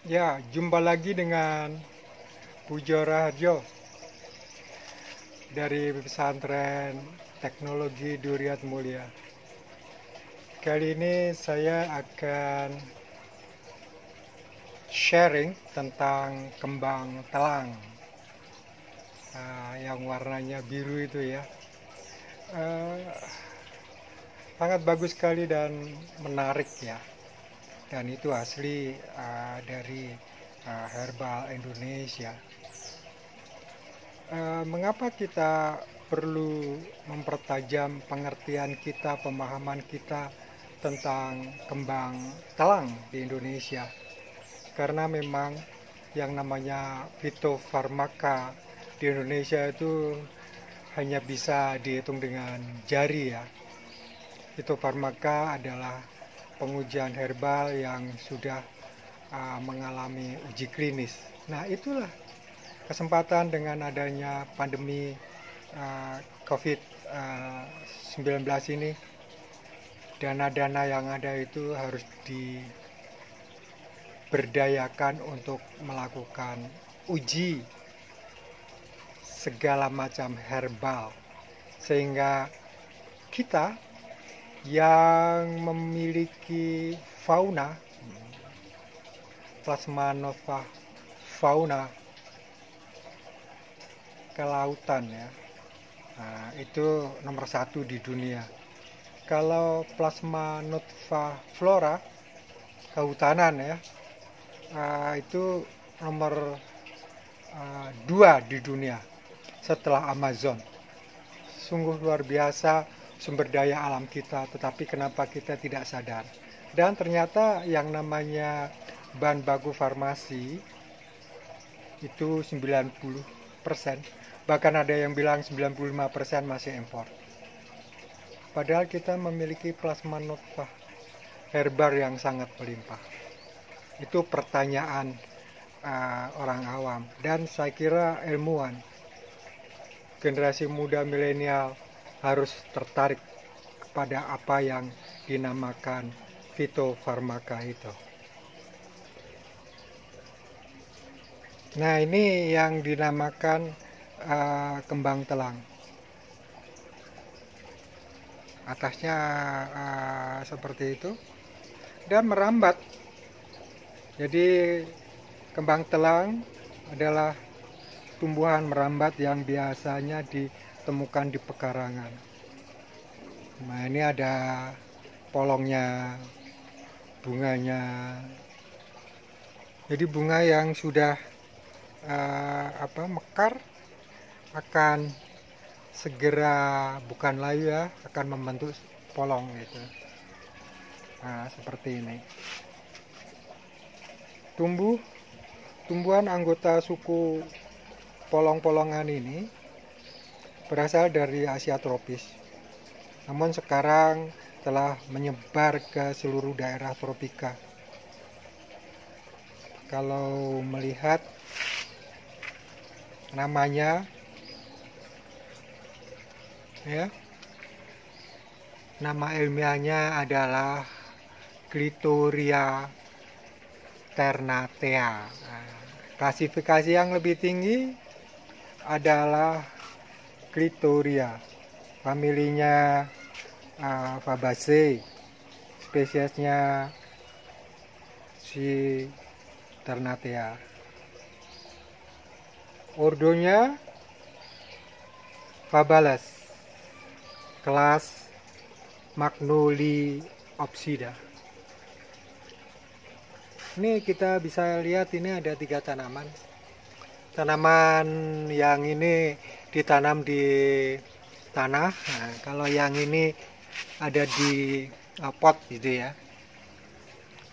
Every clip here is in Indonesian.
Ya, jumpa lagi dengan Pujo Raharjo dari pesantren teknologi Duriat Mulia. Kali ini saya akan sharing tentang kembang telang yang warnanya biru itu ya. Eh, Sangat bagus sekali dan menarik ya. Dan itu asli dari herbal Indonesia. Mengapa kita perlu mempertajam pengertian kita, pemahaman kita tentang kembang telang di Indonesia? Karena memang yang namanya fitofarmaka di Indonesia itu hanya bisa dihitung dengan jari ya. Fitofarmaka adalah pengujian herbal yang sudah mengalami uji klinis. Nah, itulah kesempatan dengan adanya pandemi COVID-19 ini, dana-dana yang ada itu harus diberdayakan untuk melakukan uji segala macam herbal, sehingga kita yang memiliki fauna, plasmanofa fauna kelautan ya, nah, itu nomor satu di dunia. Kalau plasma nutfa flora kehutanan ya, itu nomor dua di dunia setelah Amazon. Sungguh luar biasa sumber daya alam kita, tetapi kenapa kita tidak sadar? Dan ternyata yang namanya bahan baku farmasi itu 90%, bahkan ada yang bilang 95% masih impor. Padahal kita memiliki plasma nutfah herbar yang sangat melimpah. Itu pertanyaan orang awam, dan saya kira ilmuwan generasi muda milenial harus tertarik kepada apa yang dinamakan fitofarmaka itu. Nah, ini yang dinamakan kembang telang. Atasnya seperti itu dan merambat. Jadi kembang telang adalah tumbuhan merambat yang biasanya ditemukan di pekarangan. Nah, ini ada polongnya, bunganya. Jadi bunga yang sudah mekar akan segera, bukan layu ya, akan membentuk polong gitu. Nah, seperti ini. Tumbuhan anggota suku polong-polongan ini berasal dari Asia tropis. Namun sekarang telah menyebar ke seluruh daerah tropika. Kalau melihat namanya ya, nama ilmiahnya adalah Clitoria ternatea. Klasifikasi yang lebih tinggi adalah Clitoria, familinya Fabaceae, spesiesnya si ternatea. Ordonya Fabales, kelas Magnoliopsida. Ini kita bisa lihat, ini ada 3 tanaman. Tanaman yang ini ditanam di tanah. Nah, kalau yang ini ada di pot gitu ya.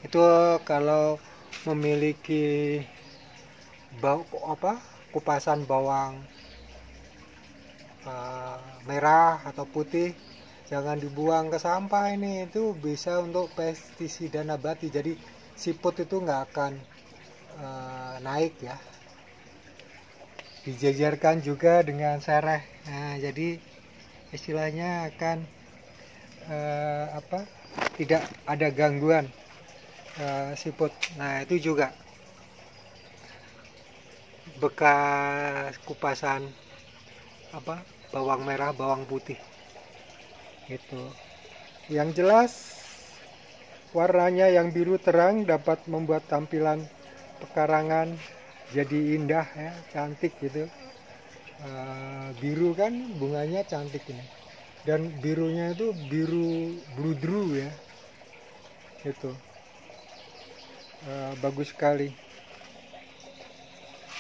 Itu kalau memiliki kupasan bawang merah atau putih, jangan dibuang ke sampah. Ini itu bisa untuk pestisida nabati, jadi siput itu nggak akan naik ya. Dijajarkan juga dengan sereh. Nah, jadi istilahnya akan tidak ada gangguan siput. Nah, itu juga bekas kupasan bawang merah, bawang putih gitu. Yang jelas warnanya yang biru terang dapat membuat tampilan pekarangan jadi indah ya, cantik gitu. Biru kan bunganya cantik ini, dan birunya itu biru bludru ya, itu bagus sekali.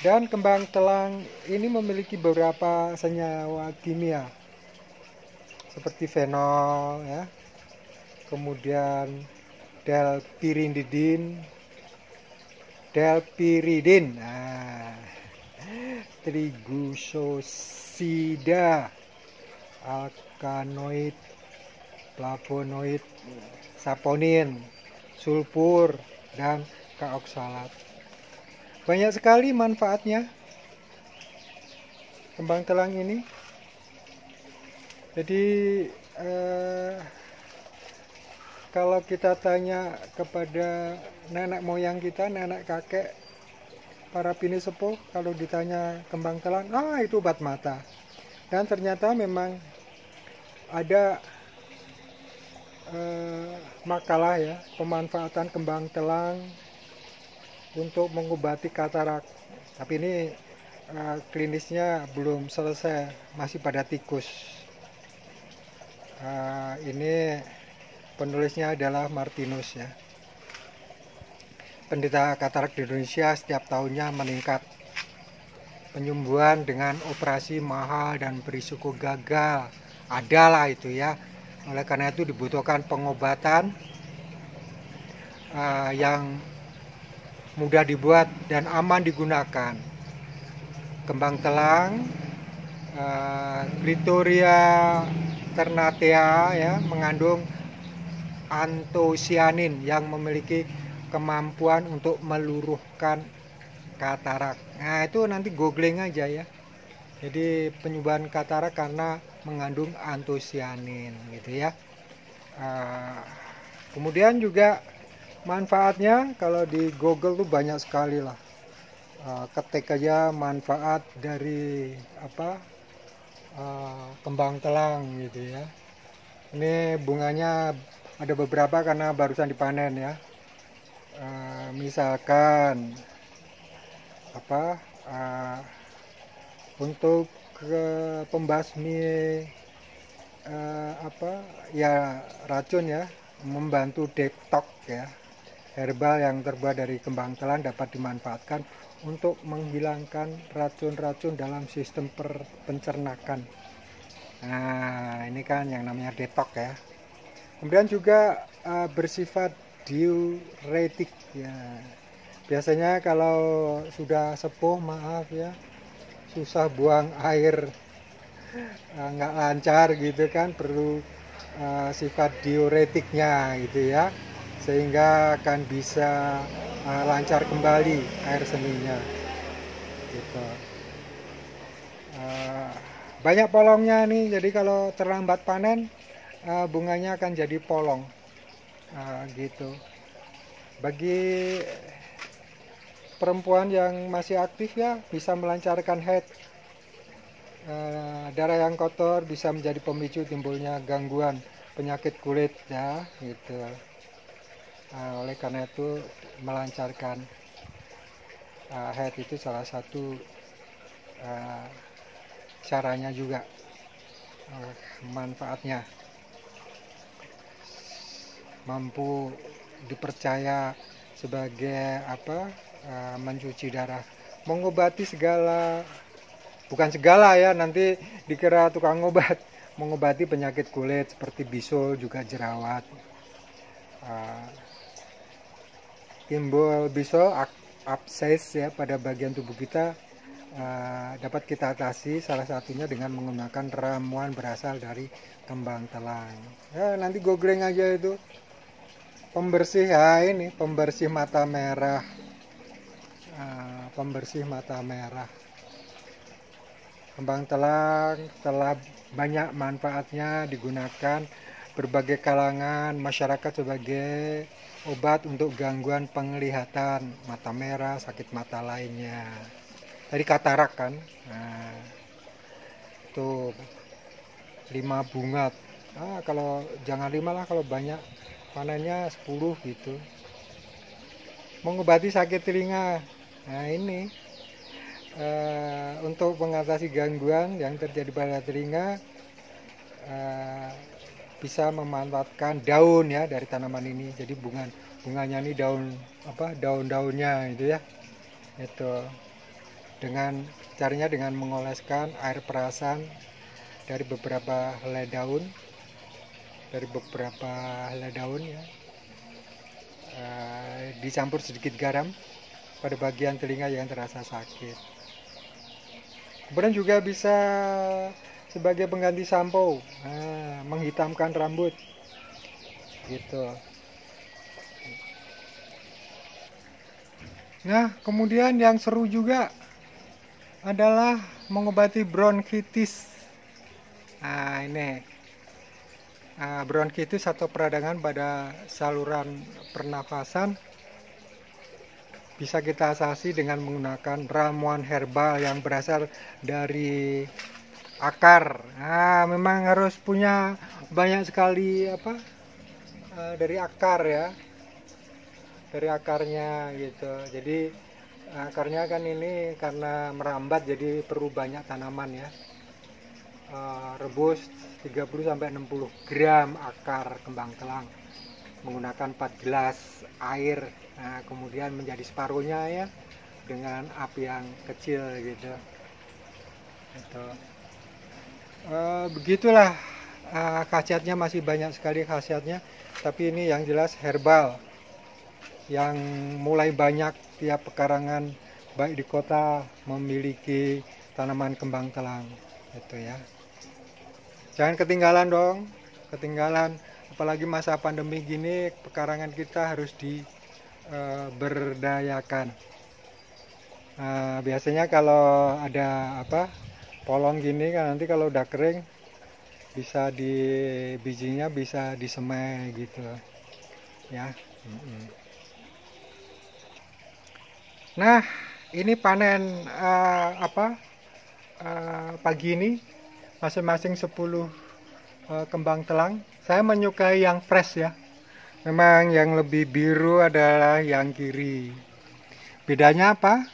Dan kembang telang ini memiliki beberapa senyawa kimia seperti fenol ya, kemudian delpiridin, triglycosida, alkanoid, flavonoid, saponin, sulfur, dan kaoksalat. Banyak sekali manfaatnya kembang telang ini. Jadi kalau kita tanya kepada nenek moyang kita, nenek kakek, para bini sepuh, kalau ditanya kembang telang, itu obat mata. Dan ternyata memang ada makalah ya, pemanfaatan kembang telang untuk mengobati katarak. Tapi ini klinisnya belum selesai, masih pada tikus. Ini penulisnya adalah Martinus ya. Penderita katarak di Indonesia setiap tahunnya meningkat. Penyembuhan dengan operasi mahal dan berisiko gagal adalah itu ya. Oleh karena itu dibutuhkan pengobatan yang mudah dibuat dan aman digunakan. Kembang telang, Clitoria ternatea ya, mengandung antosianin yang memiliki kemampuan untuk meluruhkan katarak. Nah itu nanti googling aja ya. Jadi penyembuhan katarak karena mengandung antosianin gitu ya. Kemudian juga manfaatnya kalau di Google tuh banyak sekali lah. Ketik aja manfaat dari kembang telang gitu ya. Ini bunganya ada beberapa karena barusan dipanen ya. Misalkan untuk pembasmi racun ya, membantu detox ya. Herbal yang terbuat dari kembang telang dapat dimanfaatkan untuk menghilangkan racun-racun dalam sistem pencernakan. Nah, ini kan yang namanya detox ya. Kemudian juga bersifat diuretik ya. Biasanya kalau sudah sepuh, maaf ya, susah buang air, nggak lancar gitu kan, perlu sifat diuretiknya gitu ya, sehingga akan bisa lancar kembali air seninya gitu. Banyak polongnya nih, jadi kalau terlambat panen bunganya akan jadi polong gitu. Bagi perempuan yang masih aktif ya, bisa melancarkan haid. Darah yang kotor bisa menjadi pemicu timbulnya gangguan penyakit kulit ya gitu. Oleh karena itu melancarkan haid itu salah satu caranya juga, manfaatnya mampu dipercaya sebagai mencuci darah, mengobati segala, bukan segala ya, nanti dikira tukang obat, mengobati penyakit kulit seperti bisul, juga jerawat. Timbul bisul, abses ya pada bagian tubuh kita, dapat kita atasi salah satunya dengan menggunakan ramuan berasal dari kembang telang. Ya, nanti googling aja itu pembersih ya, ini pembersih mata merah. Pembersih mata merah. Kembang telang telah banyak manfaatnya, digunakan berbagai kalangan masyarakat sebagai obat untuk gangguan penglihatan, mata merah, sakit mata lainnya. dari katarak kan. Nah, tuh 5 bunga. Kalau jangan 5 lah, kalau banyak panennya 10 gitu. Mengobati sakit telinga. Nah ini untuk mengatasi gangguan yang terjadi pada telinga, bisa memanfaatkan daun ya dari tanaman ini. Jadi bunganya ini daun-daunnya itu ya. Itu caranya dengan mengoleskan air perasan dari beberapa helai daun, ya. Dicampur sedikit garam pada bagian telinga yang terasa sakit. Kemudian juga bisa sebagai pengganti sampo, menghitamkan rambut gitu. Nah, kemudian yang seru juga adalah mengobati bronkitis. Nah, ini bronkitis atau peradangan pada saluran pernafasan bisa kita atasi dengan menggunakan ramuan herbal yang berasal dari akar. Nah, memang harus punya banyak sekali dari akar ya, dari akarnya gitu. Jadi akarnya kan ini karena merambat, jadi perlu banyak tanaman ya. Rebus 30-60 gram akar kembang telang menggunakan 4 gelas air. Nah, kemudian menjadi separuhnya ya dengan api yang kecil gitu. Begitulah khasiatnya, masih banyak sekali khasiatnya, tapi ini yang jelas herbal yang mulai banyak tiap pekarangan baik di kota memiliki tanaman kembang telang itu ya. Jangan ketinggalan dong, apalagi masa pandemi gini, pekarangan kita harus diberdayakan. Biasanya kalau ada polong gini kan, nanti kalau udah kering bisa bijinya bisa disemai gitu ya. Nah, ini panen pagi ini masing-masing 10 kembang telang. Saya menyukai yang fresh ya. Memang yang lebih biru adalah yang kiri. Bedanya apa?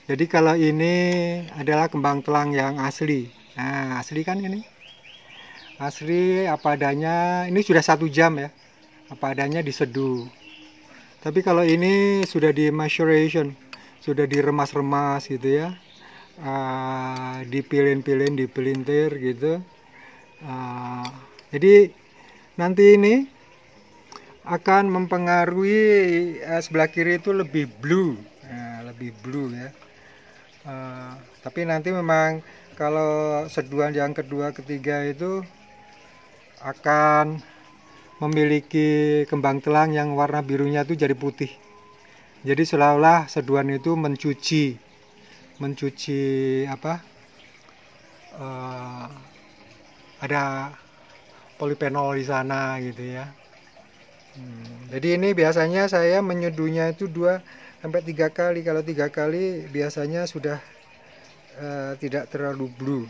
Jadi kalau ini adalah kembang telang yang asli. Nah, asli kan ini? Asli apa adanya. Ini sudah 1 jam ya. Apa adanya diseduh. Tapi kalau ini sudah di maceration, sudah diremas-remas gitu ya. Dipilin-pilin, dipelintir gitu. Jadi nanti ini akan mempengaruhi sebelah kiri itu lebih blue, ya. Tapi nanti memang kalau seduhan yang kedua, ketiga itu akan memiliki kembang telang yang warna birunya itu jadi putih. Jadi seolah-olah seduhan itu mencuci ada polifenol di sana gitu ya. Jadi ini biasanya saya menyeduhnya itu 2-3 kali. Kalau 3 kali biasanya sudah tidak terlalu blue.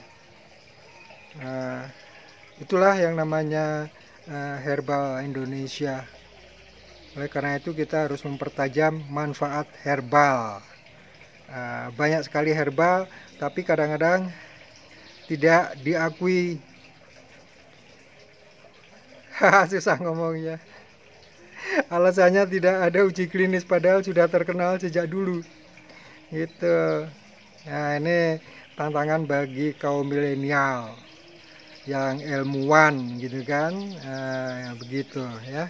Itulah yang namanya herbal Indonesia. Oleh karena itu kita harus mempertajam manfaat herbal. Banyak sekali herbal, tapi kadang-kadang tidak diakui. Susah ngomongnya. Alasannya tidak ada uji klinis, padahal sudah terkenal sejak dulu. Gitu. Nah, ini tantangan bagi kaum milenial yang ilmuwan gitu kan. Begitu ya.